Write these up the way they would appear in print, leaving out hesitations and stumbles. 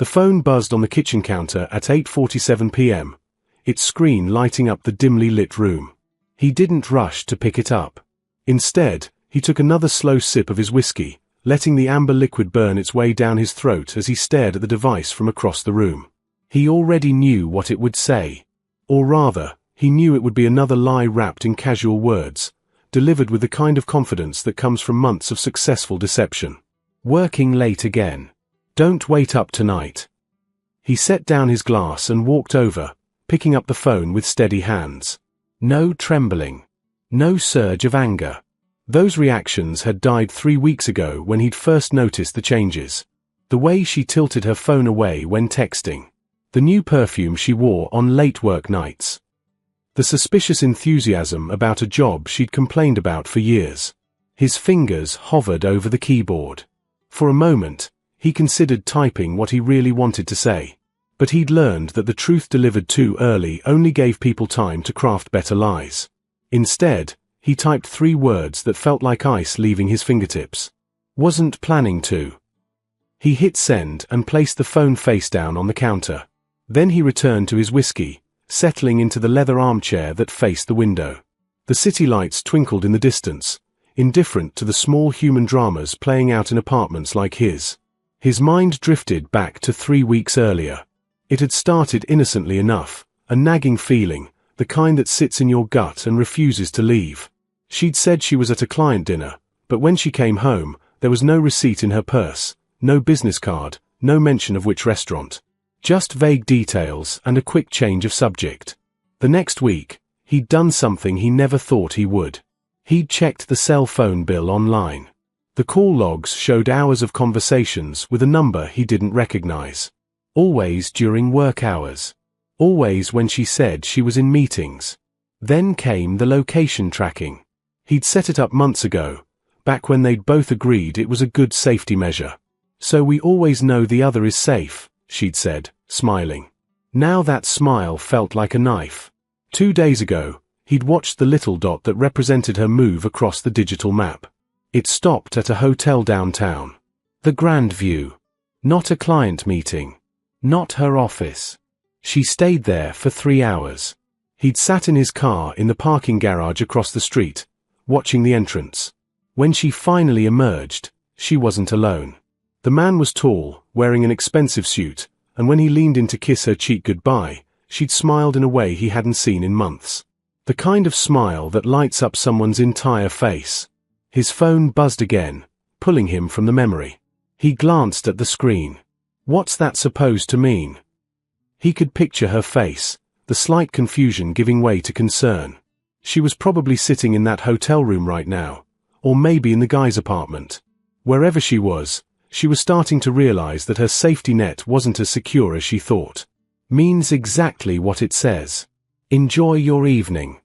The phone buzzed on the kitchen counter at 8:47 p.m., its screen lighting up the dimly lit room. He didn't rush to pick it up. Instead, he took another slow sip of his whiskey, letting the amber liquid burn its way down his throat as he stared at the device from across the room. He already knew what it would say. Or rather, he knew it would be another lie wrapped in casual words, delivered with the kind of confidence that comes from months of successful deception. Working late again. Don't wait up tonight. He set down his glass and walked over, picking up the phone with steady hands. No trembling. No surge of anger. Those reactions had died 3 weeks ago when he'd first noticed the changes. The way she tilted her phone away when texting. The new perfume she wore on late work nights. The suspicious enthusiasm about a job she'd complained about for years. His fingers hovered over the keyboard. For a moment, he considered typing what he really wanted to say. But he'd learned that the truth delivered too early only gave people time to craft better lies. Instead, he typed 3 words that felt like ice leaving his fingertips. Wasn't planning to. He hit send and placed the phone face down on the counter. Then he returned to his whiskey, settling into the leather armchair that faced the window. The city lights twinkled in the distance, indifferent to the small human dramas playing out in apartments like his. His mind drifted back to 3 weeks earlier. It had started innocently enough, a nagging feeling, the kind that sits in your gut and refuses to leave. She'd said she was at a client dinner, but when she came home, there was no receipt in her purse, no business card, no mention of which restaurant. Just vague details and a quick change of subject. The next week, he'd done something he never thought he would. He'd checked the cell phone bill online. The call logs showed hours of conversations with a number he didn't recognize. Always during work hours. Always when she said she was in meetings. Then came the location tracking. He'd set it up months ago, back when they'd both agreed it was a good safety measure. So we always know the other is safe, she'd said, smiling. Now that smile felt like a knife. 2 days ago, he'd watched the little dot that represented her move across the digital map. It stopped at a hotel downtown. The Grand View. Not a client meeting. Not her office. She stayed there for 3 hours. He'd sat in his car in the parking garage across the street, watching the entrance. When she finally emerged, she wasn't alone. The man was tall, wearing an expensive suit, and when he leaned in to kiss her cheek goodbye, she'd smiled in a way he hadn't seen in months. The kind of smile that lights up someone's entire face. His phone buzzed again, pulling him from the memory. He glanced at the screen. What's that supposed to mean? He could picture her face, the slight confusion giving way to concern. She was probably sitting in that hotel room right now, or maybe in the guy's apartment. Wherever she was starting to realize that her safety net wasn't as secure as she thought. Means exactly what it says. Enjoy your evening.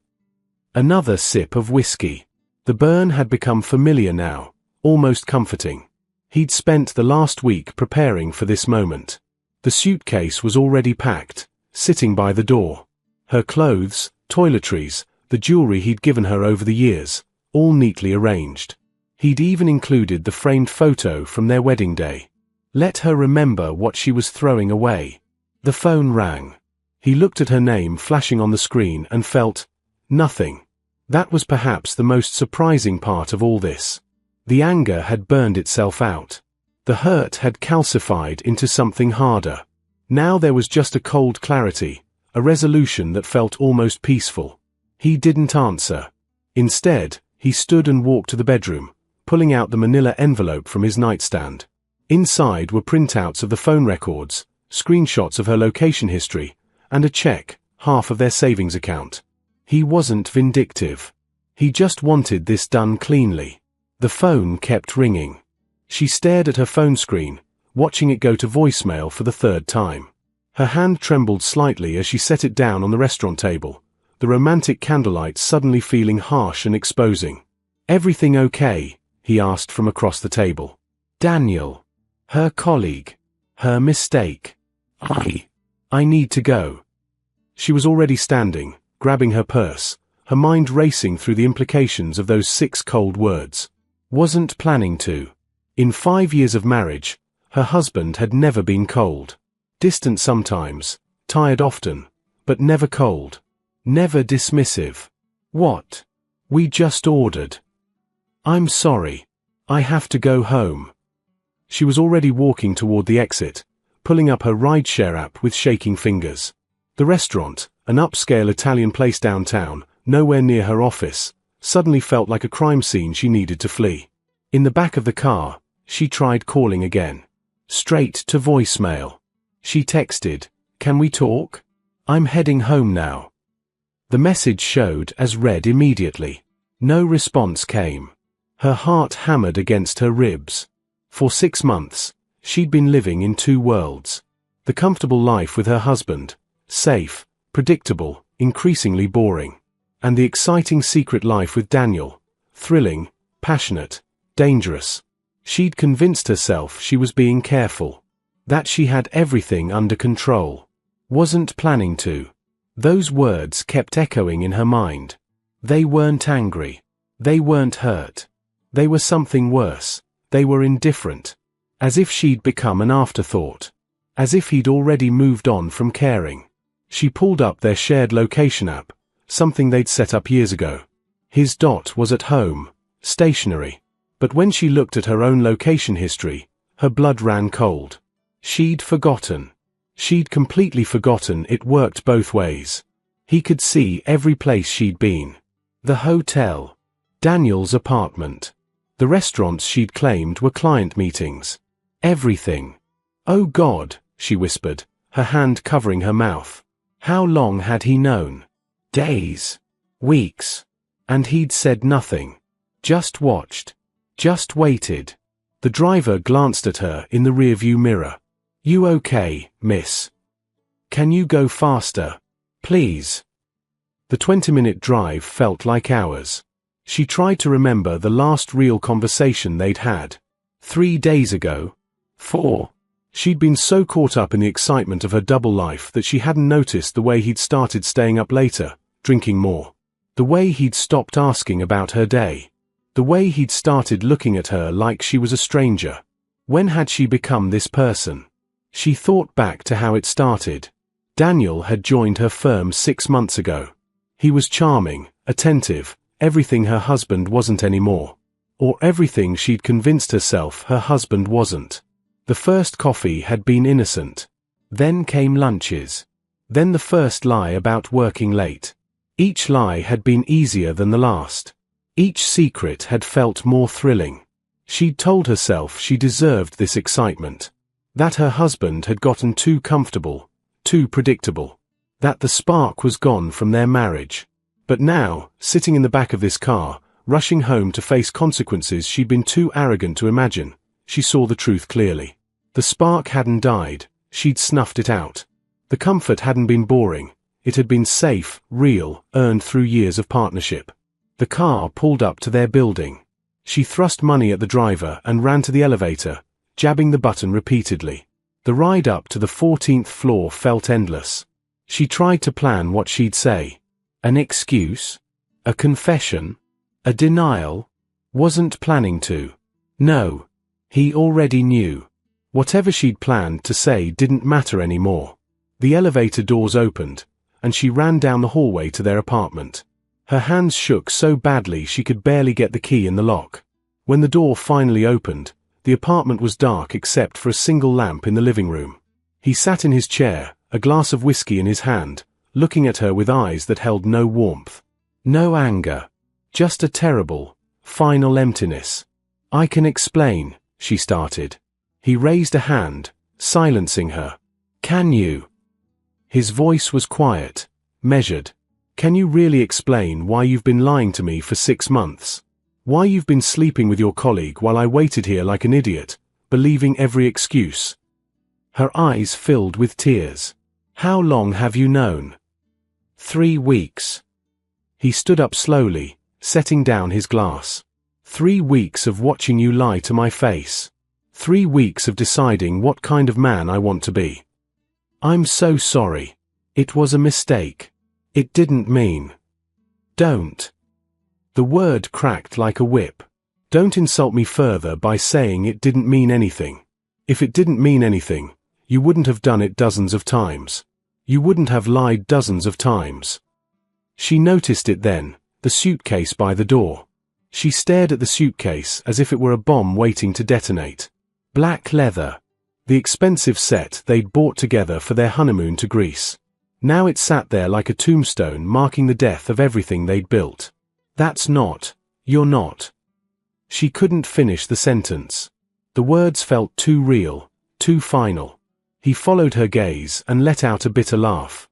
Another sip of whiskey. The burn had become familiar now, almost comforting. He'd spent the last week preparing for this moment. The suitcase was already packed, sitting by the door. Her clothes, toiletries, the jewelry he'd given her over the years, all neatly arranged. He'd even included the framed photo from their wedding day. Let her remember what she was throwing away. The phone rang. He looked at her name flashing on the screen and felt nothing. That was perhaps the most surprising part of all this. The anger had burned itself out. The hurt had calcified into something harder. Now there was just a cold clarity, a resolution that felt almost peaceful. He didn't answer. Instead, he stood and walked to the bedroom, pulling out the manila envelope from his nightstand. Inside were printouts of the phone records, screenshots of her location history, and a check, half of their savings account. He wasn't vindictive. He just wanted this done cleanly. The phone kept ringing. She stared at her phone screen, watching it go to voicemail for the 3rd time. Her hand trembled slightly as she set it down on the restaurant table, the romantic candlelight suddenly feeling harsh and exposing. "Everything okay?" he asked from across the table. Daniel. Her colleague. Her mistake. I need to go. She was already standing, grabbing her purse, her mind racing through the implications of those 6 cold words. Wasn't planning to. In 5 years of marriage, her husband had never been cold. Distant sometimes, tired often, but never cold. Never dismissive. What? We just ordered. I'm sorry. I have to go home. She was already walking toward the exit, pulling up her rideshare app with shaking fingers. The restaurant, an upscale Italian place downtown, nowhere near her office, suddenly felt like a crime scene she needed to flee. In the back of the car, she tried calling again. Straight to voicemail. She texted, "Can we talk? I'm heading home now." The message showed as read immediately. No response came. Her heart hammered against her ribs. For 6 months, she'd been living in two worlds. The comfortable life with her husband, safe, predictable, increasingly boring. And the exciting secret life with Daniel, thrilling, passionate, dangerous. She'd convinced herself she was being careful. That she had everything under control. Wasn't planning to. Those words kept echoing in her mind. They weren't angry. They weren't hurt. They were something worse. They were indifferent. As if she'd become an afterthought. As if he'd already moved on from caring. She pulled up their shared location app, something they'd set up years ago. His dot was at home, stationary. But when she looked at her own location history, her blood ran cold. She'd forgotten. She'd completely forgotten it worked both ways. He could see every place she'd been. The hotel. Daniel's apartment. The restaurants she'd claimed were client meetings. Everything. "Oh God," she whispered, her hand covering her mouth. How long had he known? Days. Weeks. And he'd said nothing. Just watched. Just waited. The driver glanced at her in the rearview mirror. "You okay, miss? Can you go faster? Please?" The 20-minute drive felt like hours. She tried to remember the last real conversation they'd had. 3 days ago? 4. She'd been so caught up in the excitement of her double life that she hadn't noticed the way he'd started staying up later, drinking more. The way he'd stopped asking about her day. The way he'd started looking at her like she was a stranger. When had she become this person? She thought back to how it started. Daniel had joined her firm 6 months ago. He was charming, attentive, everything her husband wasn't anymore. Or everything she'd convinced herself her husband wasn't. The first coffee had been innocent. Then came lunches. Then the first lie about working late. Each lie had been easier than the last. Each secret had felt more thrilling. She'd told herself she deserved this excitement. That her husband had gotten too comfortable, too predictable. That the spark was gone from their marriage. But now, sitting in the back of this car, rushing home to face consequences she'd been too arrogant to imagine, she saw the truth clearly. The spark hadn't died, she'd snuffed it out. The comfort hadn't been boring, it had been safe, real, earned through years of partnership. The car pulled up to their building. She thrust money at the driver and ran to the elevator, jabbing the button repeatedly. The ride up to the 14th floor felt endless. She tried to plan what she'd say. An excuse? A confession? A denial? Wasn't planning to. No. He already knew. Whatever she'd planned to say didn't matter anymore. The elevator doors opened, and she ran down the hallway to their apartment. Her hands shook so badly she could barely get the key in the lock. When the door finally opened, the apartment was dark except for a single lamp in the living room. He sat in his chair, a glass of whiskey in his hand, looking at her with eyes that held no warmth. No anger. Just a terrible, final emptiness. "I can explain," she started. He raised a hand, silencing her. "Can you?" His voice was quiet, measured. "Can you really explain why you've been lying to me for 6 months? Why you've been sleeping with your colleague while I waited here like an idiot, believing every excuse?" Her eyes filled with tears. "How long have you known?" 3 weeks. He stood up slowly, setting down his glass. 3 weeks of watching you lie to my face. 3 weeks of deciding what kind of man I want to be. I'm so sorry. It was a mistake. It didn't mean. Don't. The word cracked like a whip. Don't insult me further by saying it didn't mean anything. If it didn't mean anything, you wouldn't have done it dozens of times. You wouldn't have lied dozens of times. She noticed it then, the suitcase by the door. She stared at the suitcase as if it were a bomb waiting to detonate. Black leather. The expensive set they'd bought together for their honeymoon to Greece. Now it sat there like a tombstone marking the death of everything they'd built. You're not. She couldn't finish the sentence. The words felt too real, too final. He followed her gaze and let out a bitter laugh.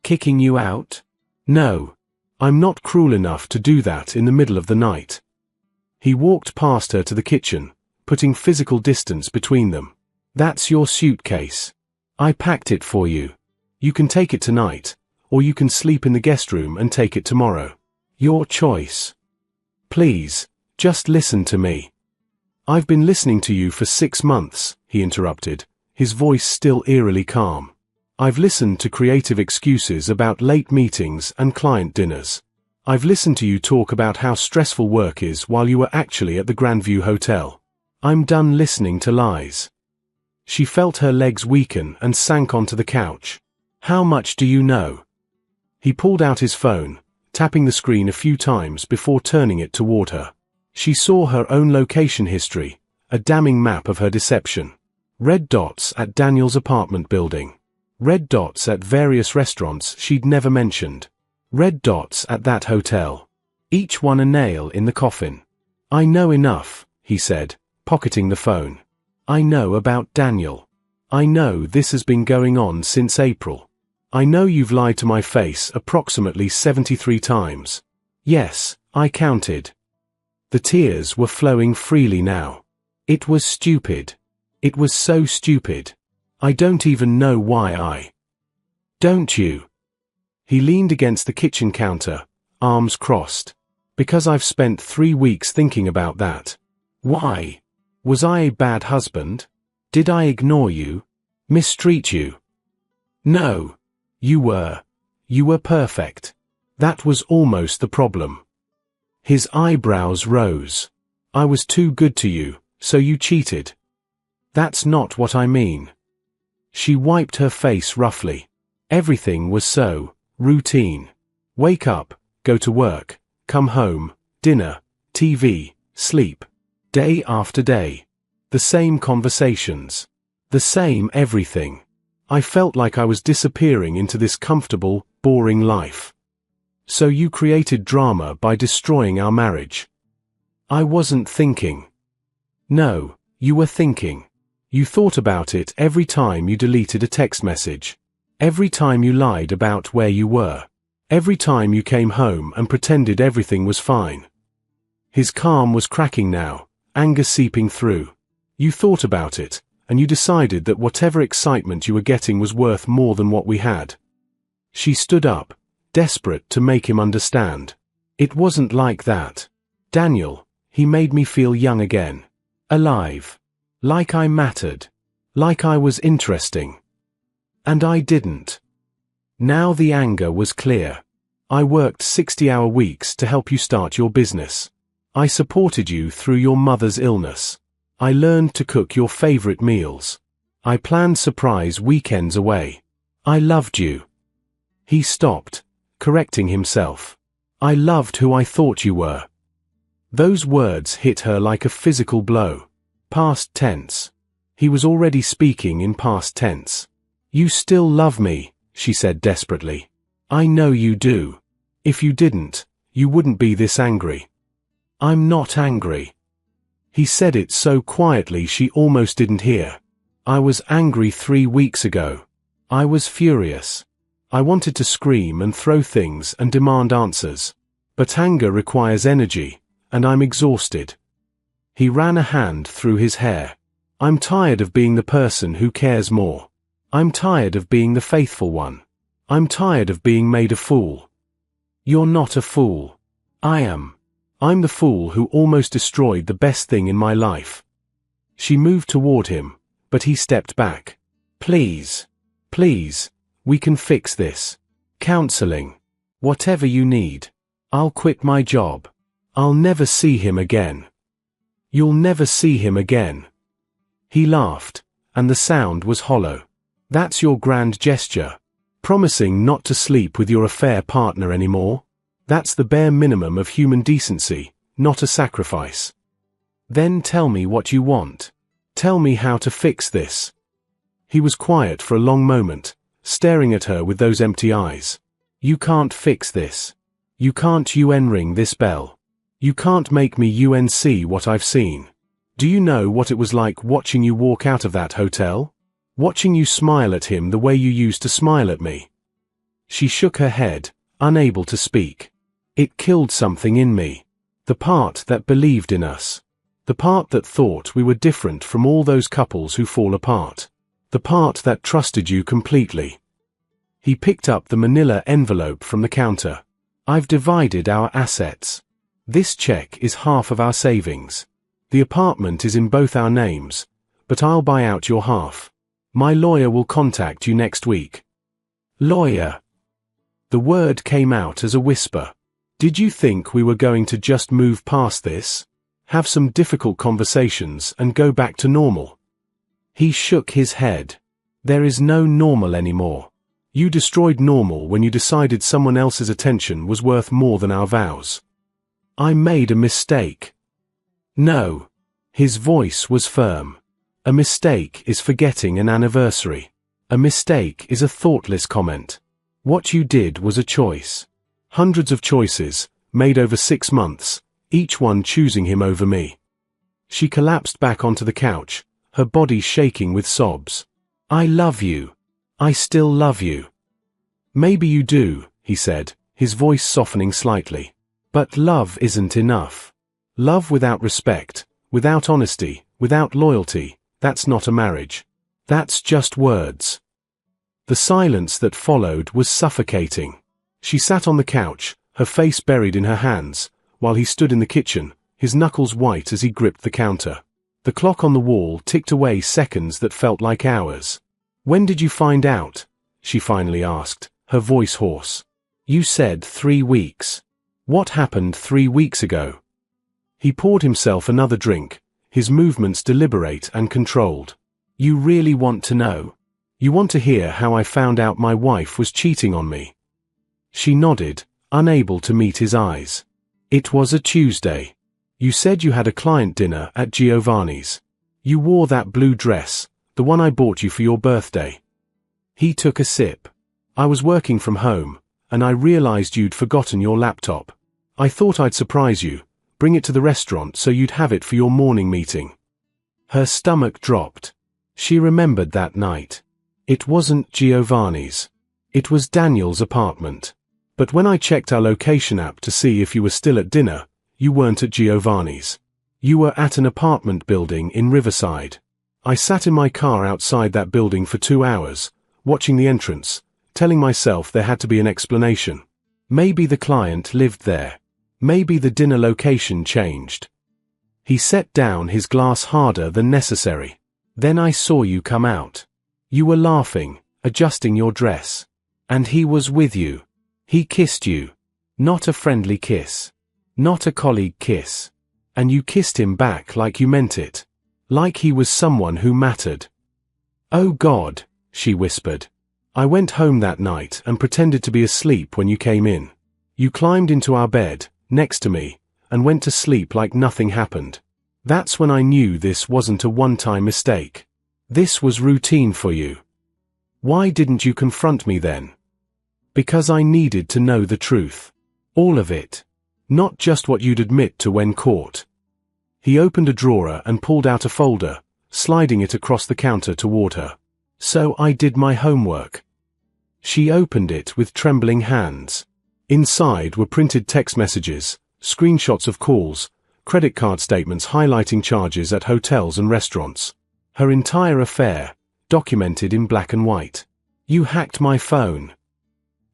Kicking you out? No. I'm not cruel enough to do that in the middle of the night. He walked past her to the kitchen, putting physical distance between them. That's your suitcase. I packed it for you. You can take it tonight, or you can sleep in the guest room and take it tomorrow. Your choice. Please, just listen to me. I've been listening to you for 6 months, he interrupted, his voice still eerily calm. I've listened to creative excuses about late meetings and client dinners. I've listened to you talk about how stressful work is while you were actually at the Grandview Hotel. I'm done listening to lies. She felt her legs weaken and sank onto the couch. How much do you know? He pulled out his phone, tapping the screen a few times before turning it toward her. She saw her own location history, a damning map of her deception. Red dots at Daniel's apartment building. Red dots at various restaurants she'd never mentioned. Red dots at that hotel. Each one a nail in the coffin. I know enough, he said, pocketing the phone. I know about Daniel. I know this has been going on since April. I know you've lied to my face approximately 73 times. Yes, I counted. The tears were flowing freely now. It was stupid. It was so stupid. I don't even know why I. Don't you? He leaned against the kitchen counter, arms crossed. Because I've spent 3 weeks thinking about that. Why? Was I a bad husband? Did I ignore you? Mistreat you? No. You were. You were perfect. That was almost the problem. His eyebrows rose. I was too good to you, so you cheated. That's not what I mean. She wiped her face roughly. Everything was so routine. Wake up, go to work, come home, dinner, TV, sleep. Day after day. The same conversations. The same everything. I felt like I was disappearing into this comfortable, boring life. So you created drama by destroying our marriage. I wasn't thinking. No, you were thinking. You thought about it every time you deleted a text message. Every time you lied about where you were. Every time you came home and pretended everything was fine. His calm was cracking now, anger seeping through. You thought about it, and you decided that whatever excitement you were getting was worth more than what we had. She stood up, desperate to make him understand. It wasn't like that. Daniel, he made me feel young again. Alive. Like I mattered. Like I was interesting. And I didn't. Now the anger was clear. I worked 60-hour weeks to help you start your business. I supported you through your mother's illness. I learned to cook your favorite meals. I planned surprise weekends away. I loved you. He stopped, correcting himself. I loved who I thought you were. Those words hit her like a physical blow. Past tense. He was already speaking in past tense. You still love me, she said desperately. I know you do. If you didn't, you wouldn't be this angry. I'm not angry. He said it so quietly she almost didn't hear. I was angry 3 weeks ago. I was furious. I wanted to scream and throw things and demand answers. But anger requires energy, and I'm exhausted. He ran a hand through his hair. I'm tired of being the person who cares more. I'm tired of being the faithful one. I'm tired of being made a fool. You're not a fool. I am. I'm the fool who almost destroyed the best thing in my life. She moved toward him, but he stepped back. Please. Please. We can fix this. Counseling. Whatever you need. I'll quit my job. I'll never see him again. You'll never see him again. He laughed, and the sound was hollow. That's your grand gesture. Promising not to sleep with your affair partner anymore? That's the bare minimum of human decency, not a sacrifice. Then tell me what you want. Tell me how to fix this. He was quiet for a long moment, staring at her with those empty eyes. You can't fix this. You can't ring this bell. You can't make me see what I've seen. Do you know what it was like watching you walk out of that hotel? Watching you smile at him the way you used to smile at me. She shook her head, unable to speak. It killed something in me. The part that believed in us. The part that thought we were different from all those couples who fall apart. The part that trusted you completely. He picked up the manila envelope from the counter. I've divided our assets. This check is half of our savings. The apartment is in both our names, but I'll buy out your half. My lawyer will contact you next week. Lawyer. The word came out as a whisper. Did you think we were going to just move past this? Have some difficult conversations and go back to normal? He shook his head. There is no normal anymore. You destroyed normal when you decided someone else's attention was worth more than our vows. I made a mistake. No. His voice was firm. A mistake is forgetting an anniversary. A mistake is a thoughtless comment. What you did was a choice. Hundreds of choices, made over 6 months, each one choosing him over me. She collapsed back onto the couch, her body shaking with sobs. I love you. I still love you. Maybe you do, he said, his voice softening slightly. But love isn't enough. Love without respect, without honesty, without loyalty, that's not a marriage. That's just words. The silence that followed was suffocating. She sat on the couch, her face buried in her hands, while he stood in the kitchen, his knuckles white as he gripped the counter. The clock on the wall ticked away seconds that felt like hours. When did you find out? She finally asked, her voice hoarse. You said 3 weeks. What happened 3 weeks ago? He poured himself another drink, his movements deliberate and controlled. You really want to know? You want to hear how I found out my wife was cheating on me? She nodded, unable to meet his eyes. It was a Tuesday. You said you had a client dinner at Giovanni's. You wore that blue dress, the one I bought you for your birthday. He took a sip. I was working from home, and I realized you'd forgotten your laptop. I thought I'd surprise you, bring it to the restaurant so you'd have it for your morning meeting. Her stomach dropped. She remembered that night. It wasn't Giovanni's. It was Daniel's apartment. But when I checked our location app to see if you were still at dinner, you weren't at Giovanni's. You were at an apartment building in Riverside. I sat in my car outside that building for 2 hours, watching the entrance, telling myself there had to be an explanation. Maybe the client lived there. Maybe the dinner location changed. He set down his glass harder than necessary. Then I saw you come out. You were laughing, adjusting your dress. And he was with you. He kissed you. Not a friendly kiss. Not a colleague kiss. And you kissed him back like you meant it. Like he was someone who mattered. Oh God, she whispered. I went home that night and pretended to be asleep when you came in. You climbed into our bed, next to me, and went to sleep like nothing happened. That's when I knew this wasn't a one-time mistake. This was routine for you. Why didn't you confront me then? Because I needed to know the truth. All of it. Not just what you'd admit to when caught. He opened a drawer and pulled out a folder, sliding it across the counter toward her. So I did my homework. She opened it with trembling hands. Inside were printed text messages, screenshots of calls, credit card statements highlighting charges at hotels and restaurants. Her entire affair, documented in black and white. You hacked my phone.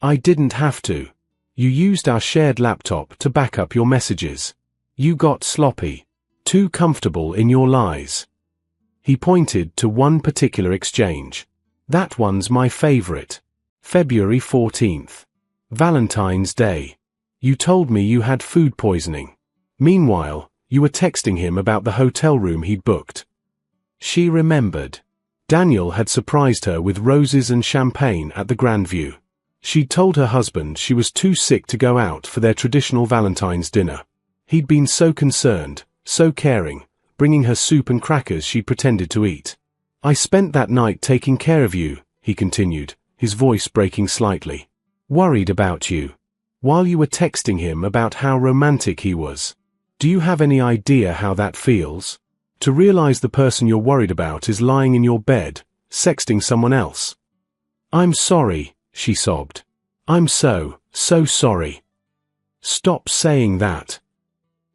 I didn't have to. You used our shared laptop to back up your messages. You got sloppy. Too comfortable in your lies. He pointed to one particular exchange. That one's my favorite. February 14th. Valentine's Day. You told me you had food poisoning. Meanwhile, you were texting him about the hotel room he'd booked. She remembered. Daniel had surprised her with roses and champagne at the Grandview. She'd told her husband she was too sick to go out for their traditional Valentine's dinner. He'd been so concerned, so caring, bringing her soup and crackers she'd pretended to eat. "I spent that night taking care of you," he continued, his voice breaking slightly. "Worried about you. While you were texting him about how romantic he was. Do you have any idea how that feels? To realize the person you're worried about is lying in your bed, sexting someone else." "I'm sorry," she sobbed. "I'm so sorry." "Stop saying that."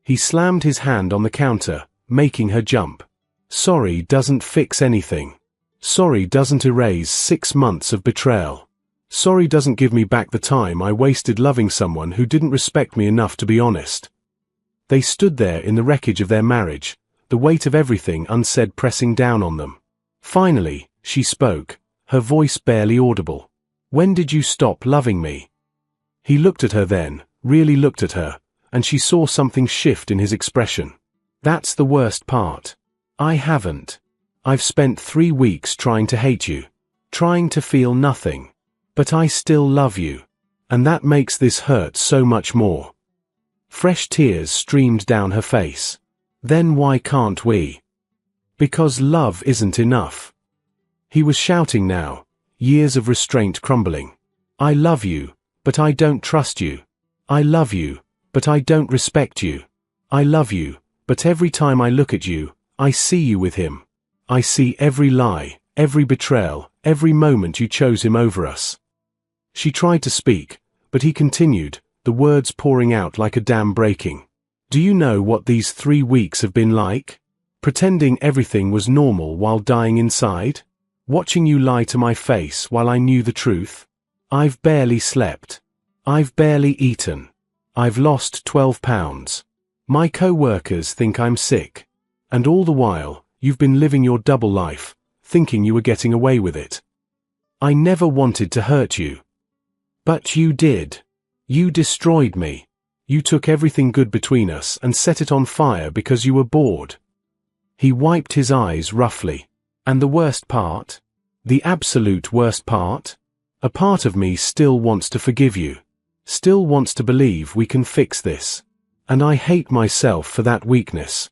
He slammed his hand on the counter, making her jump. "Sorry doesn't fix anything. Sorry doesn't erase 6 months of betrayal. Sorry doesn't give me back the time I wasted loving someone who didn't respect me enough to be honest." They stood there in the wreckage of their marriage, the weight of everything unsaid pressing down on them. Finally, she spoke, her voice barely audible. "When did you stop loving me?" He looked at her then, really looked at her, and she saw something shift in his expression. "That's the worst part. I haven't. I've spent 3 weeks trying to hate you, trying to feel nothing. But I still love you. And that makes this hurt so much more." Fresh tears streamed down her face. "Then why can't we?" "Because love isn't enough." He was shouting now, years of restraint crumbling. "I love you, but I don't trust you. I love you, but I don't respect you. I love you, but every time I look at you, I see you with him. I see every lie, every betrayal, every moment you chose him over us." She tried to speak, but he continued, the words pouring out like a dam breaking. "Do you know what these 3 weeks have been like? Pretending everything was normal while dying inside? Watching you lie to my face while I knew the truth? I've barely slept. I've barely eaten. I've lost 12 pounds. My co-workers think I'm sick. And all the while, you've been living your double life, thinking you were getting away with it. I never wanted to hurt you. But you did. You destroyed me. You took everything good between us and set it on fire because you were bored." He wiped his eyes roughly. "And the worst part? The absolute worst part? A part of me still wants to forgive you. Still wants to believe we can fix this. And I hate myself for that weakness."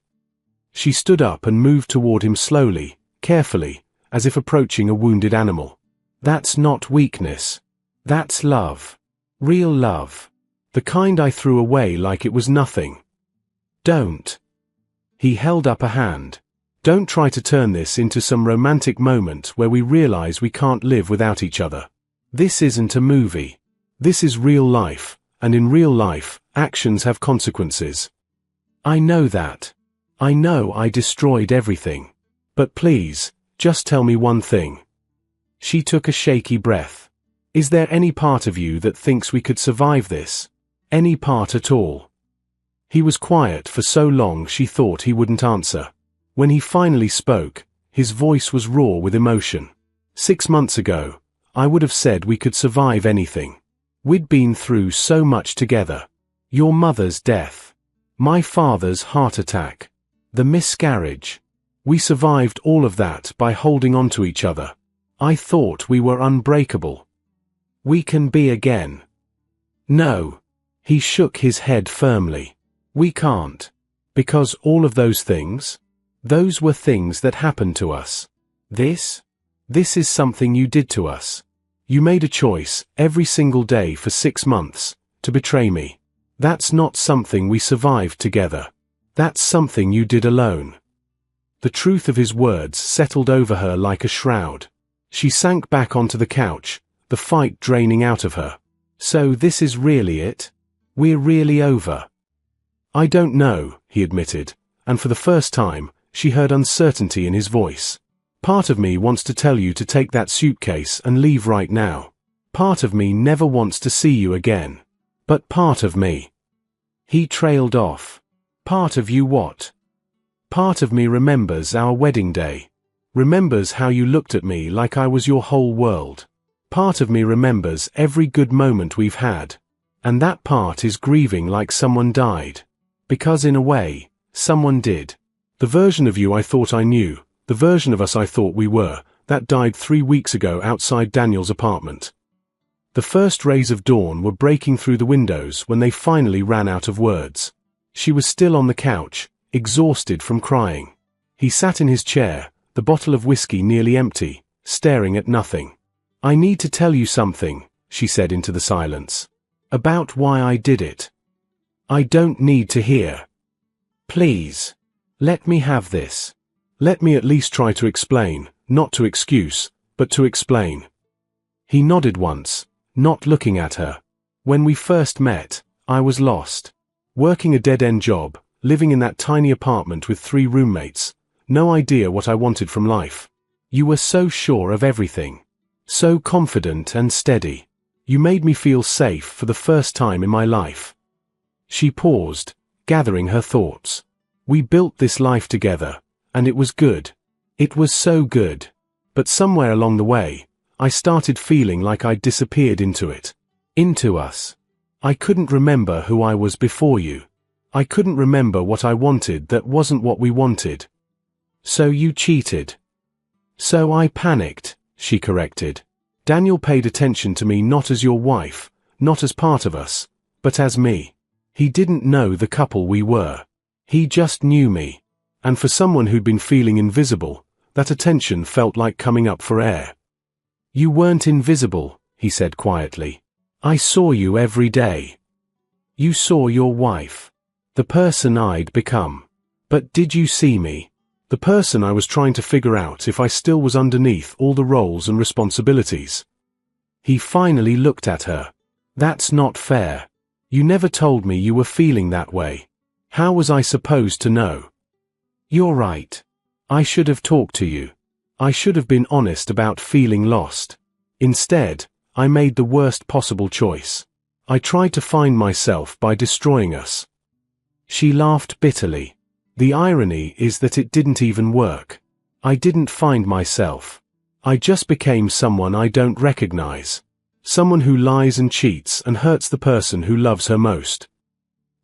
She stood up and moved toward him slowly, carefully, as if approaching a wounded animal. "That's not weakness. That's love. Real love. The kind I threw away like it was nothing. Don't." He held up a hand. "Don't try to turn this into some romantic moment where we realize we can't live without each other. This isn't a movie. This is real life, and in real life, actions have consequences. I know that. I know I destroyed everything. But please, just tell me one thing." She took a shaky breath. "Is there any part of you that thinks we could survive this? Any part at all?" He was quiet for so long she thought he wouldn't answer. When he finally spoke, his voice was raw with emotion. 6 months ago, I would have said we could survive anything. We'd been through so much together. Your mother's death. My father's heart attack. The miscarriage. We survived all of that by holding on to each other. I thought we were unbreakable. We can be again." "No." He shook his head firmly. "We can't. Because all of those things? Those were things that happened to us. This is something you did to us. You made a choice, every single day for 6 months, to betray me. That's not something we survived together. That's something you did alone." The truth of his words settled over her like a shroud. She sank back onto the couch, the fight draining out of her. "So this is really it? We're really over?" "I don't know," he admitted, and for the first time, she heard uncertainty in his voice. "Part of me wants to tell you to take that suitcase and leave right now. Part of me never wants to see you again. But part of me..." He trailed off. "Part of you what?" "Part of me remembers our wedding day. Remembers how you looked at me like I was your whole world. Part of me remembers every good moment we've had. And that part is grieving like someone died. Because in a way, someone did. The version of you I thought I knew, the version of us I thought we were, that died 3 weeks ago outside Daniel's apartment. The first rays of dawn were breaking through the windows when they finally ran out of words. She was still on the couch, exhausted from crying. He sat in his chair, the bottle of whiskey nearly empty, staring at nothing. "I need to tell you something," she said into the silence. "About why I did it." "I don't need to hear. Please. Let me have this." "Let me at least try to explain, not to excuse, but to explain." He nodded once, not looking at her. "When we first met, I was lost. Working a dead-end job, living in that tiny apartment with 3 roommates, no idea what I wanted from life. You were so sure of everything. So confident and steady. You made me feel safe for the first time in my life." She paused, gathering her thoughts. "We built this life together, and it was good. It was so good. But somewhere along the way, I started feeling like I'd disappeared into it. Into us. I couldn't remember who I was before you. I couldn't remember what I wanted that wasn't what we wanted. So you cheated." "So I panicked," she corrected. "Daniel paid attention to me not as your wife, not as part of us, but as me. He didn't know the couple we were. He just knew me. And for someone who'd been feeling invisible, that attention felt like coming up for air." "You weren't invisible," he said quietly. "I saw you every day. You saw your wife. The person I'd become. But did you see me? The person I was trying to figure out if I still was underneath all the roles and responsibilities." He finally looked at her. "That's not fair. You never told me you were feeling that way. How was I supposed to know?" "You're right. I should have talked to you. I should have been honest about feeling lost. Instead, I made the worst possible choice. I tried to find myself by destroying us." She laughed bitterly. "The irony is that it didn't even work. I didn't find myself. I just became someone I don't recognize. Someone who lies and cheats and hurts the person who loves her most."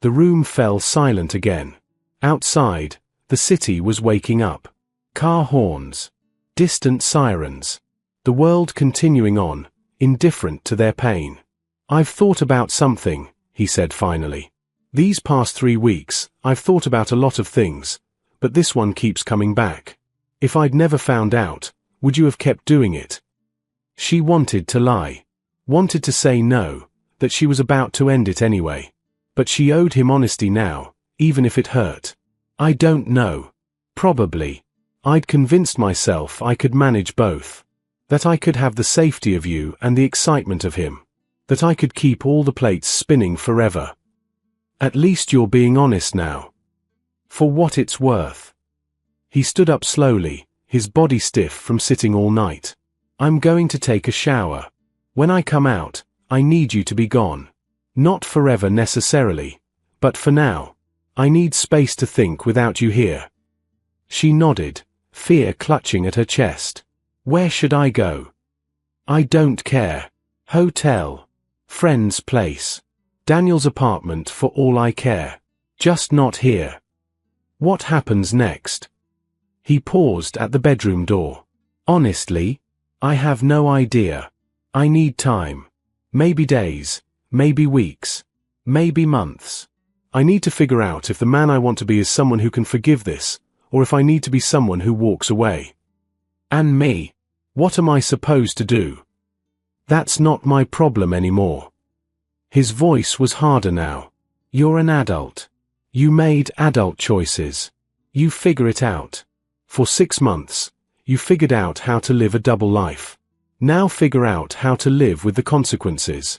The room fell silent again. Outside, the city was waking up. Car horns. Distant sirens. The world continuing on, indifferent to their pain. "I've thought about something," he said finally. "These past 3 weeks, I've thought about a lot of things, but this one keeps coming back. If I'd never found out, would you have kept doing it?" She wanted to lie. Wanted to say no, that she was about to end it anyway. But she owed him honesty now, even if it hurt. "I don't know. Probably. I'd convinced myself I could manage both. That I could have the safety of you and the excitement of him. That I could keep all the plates spinning forever. At least you're being honest now. For what it's worth." He stood up slowly, his body stiff from sitting all night. "I'm going to take a shower. When I come out, I need you to be gone. Not forever necessarily, but for now. I need space to think without you here." She nodded, fear clutching at her chest. "Where should I go?" "I don't care. Hotel. Friend's place. Daniel's apartment for all I care. Just not here." "What happens next?" He paused at the bedroom door. "Honestly, I have no idea. I need time. Maybe days, maybe weeks, maybe months. I need to figure out if the man I want to be is someone who can forgive this, or if I need to be someone who walks away. And me? What am I supposed to do? That's not my problem anymore." His voice was harder now. "You're an adult. You made adult choices. You figure it out. For 6 months, you figured out how to live a double life. Now figure out how to live with the consequences."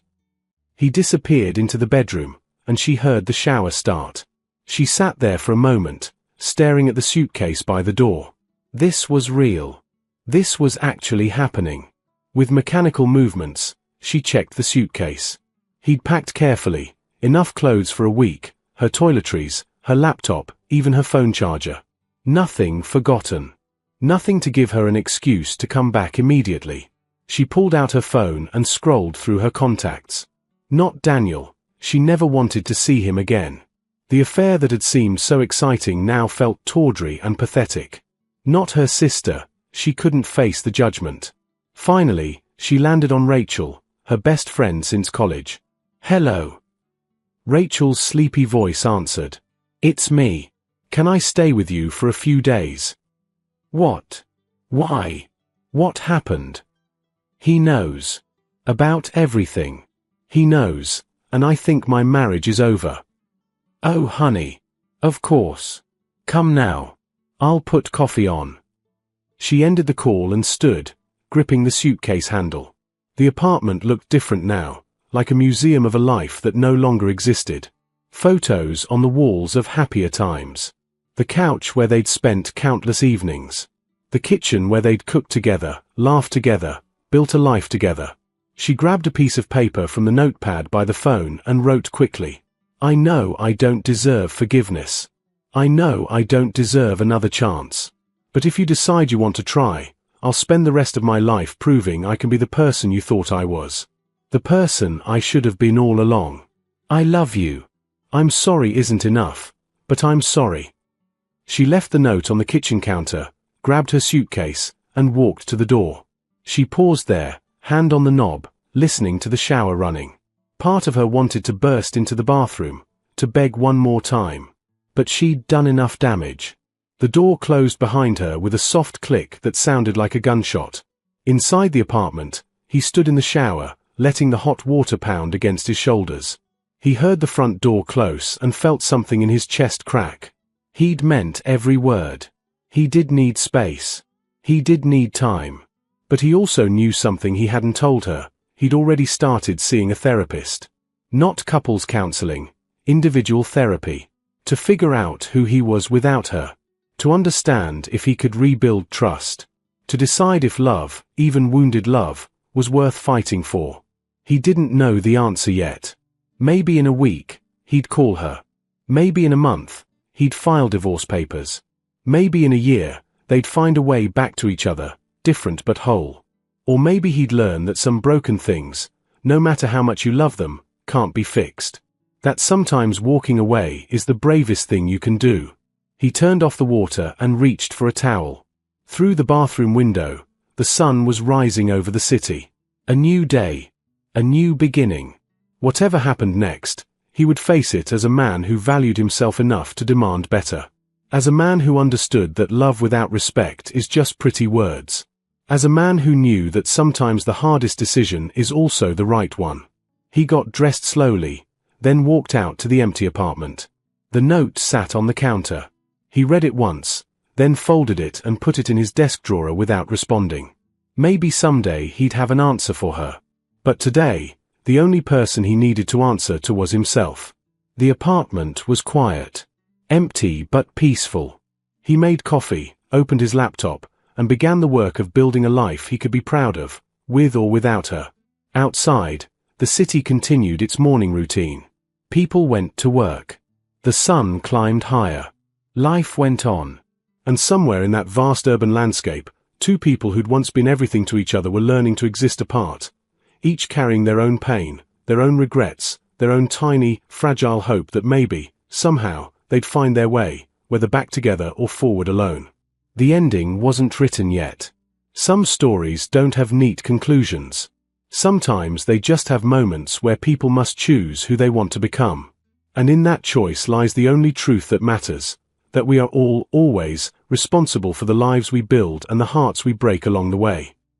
He disappeared into the bedroom, and she heard the shower start. She sat there for a moment, staring at the suitcase by the door. This was real. This was actually happening. With mechanical movements, she checked the suitcase. He'd packed carefully, enough clothes for a week, her toiletries, her laptop, even her phone charger. Nothing forgotten. Nothing to give her an excuse to come back immediately. She pulled out her phone and scrolled through her contacts. Not Daniel. She never wanted to see him again. The affair that had seemed so exciting now felt tawdry and pathetic. Not her sister. She couldn't face the judgment. Finally, she landed on Rachel, her best friend since college. "Hello." Rachel's sleepy voice answered. "It's me. Can I stay with you for a few days?" "What? Why? What happened?" "He knows. About everything. He knows, and I think my marriage is over." "Oh, honey. Of course. Come now. I'll put coffee on." She ended the call and stood, gripping the suitcase handle. The apartment looked different now, like a museum of a life that no longer existed. Photos on the walls of happier times. The couch where they'd spent countless evenings. The kitchen where they'd cooked together, laughed together, built a life together. She grabbed a piece of paper from the notepad by the phone and wrote quickly. "I know I don't deserve forgiveness. I know I don't deserve another chance. But if you decide you want to try, I'll spend the rest of my life proving I can be the person you thought I was. The person I should have been all along. I love you. I'm sorry isn't enough, but I'm sorry." She left the note on the kitchen counter, grabbed her suitcase, and walked to the door. She paused there, hand on the knob, listening to the shower running. Part of her wanted to burst into the bathroom, to beg one more time. But she'd done enough damage. The door closed behind her with a soft click that sounded like a gunshot. Inside the apartment, he stood in the shower, letting the hot water pound against his shoulders. He heard the front door close and felt something in his chest crack. He'd meant every word. He did need space. He did need time. But he also knew something he hadn't told her. He'd already started seeing a therapist. Not couples counseling, individual therapy. To figure out who he was without her. To understand if he could rebuild trust. To decide if love, even wounded love, was worth fighting for. He didn't know the answer yet. Maybe in a week, he'd call her. Maybe in a month, he'd file divorce papers. Maybe in a year, they'd find a way back to each other, different but whole. Or maybe he'd learn that some broken things, no matter how much you love them, can't be fixed. That sometimes walking away is the bravest thing you can do. He turned off the water and reached for a towel. Through the bathroom window, the sun was rising over the city. A new day. A new beginning. Whatever happened next, he would face it as a man who valued himself enough to demand better. As a man who understood that love without respect is just pretty words. As a man who knew that sometimes the hardest decision is also the right one. He got dressed slowly, then walked out to the empty apartment. The note sat on the counter. He read it once, then folded it and put it in his desk drawer without responding. Maybe someday he'd have an answer for her. But today, the only person he needed to answer to was himself. The apartment was quiet. Empty but peaceful. He made coffee, opened his laptop, and began the work of building a life he could be proud of, with or without her. Outside, the city continued its morning routine. People went to work. The sun climbed higher. Life went on. And somewhere in that vast urban landscape, two people who'd once been everything to each other were learning to exist apart, each carrying their own pain, their own regrets, their own tiny, fragile hope that maybe, somehow, they'd find their way, whether back together or forward alone. The ending wasn't written yet. Some stories don't have neat conclusions. Sometimes they just have moments where people must choose who they want to become. And in that choice lies the only truth that matters, that we are all, always, responsible for the lives we build and the hearts we break along the way.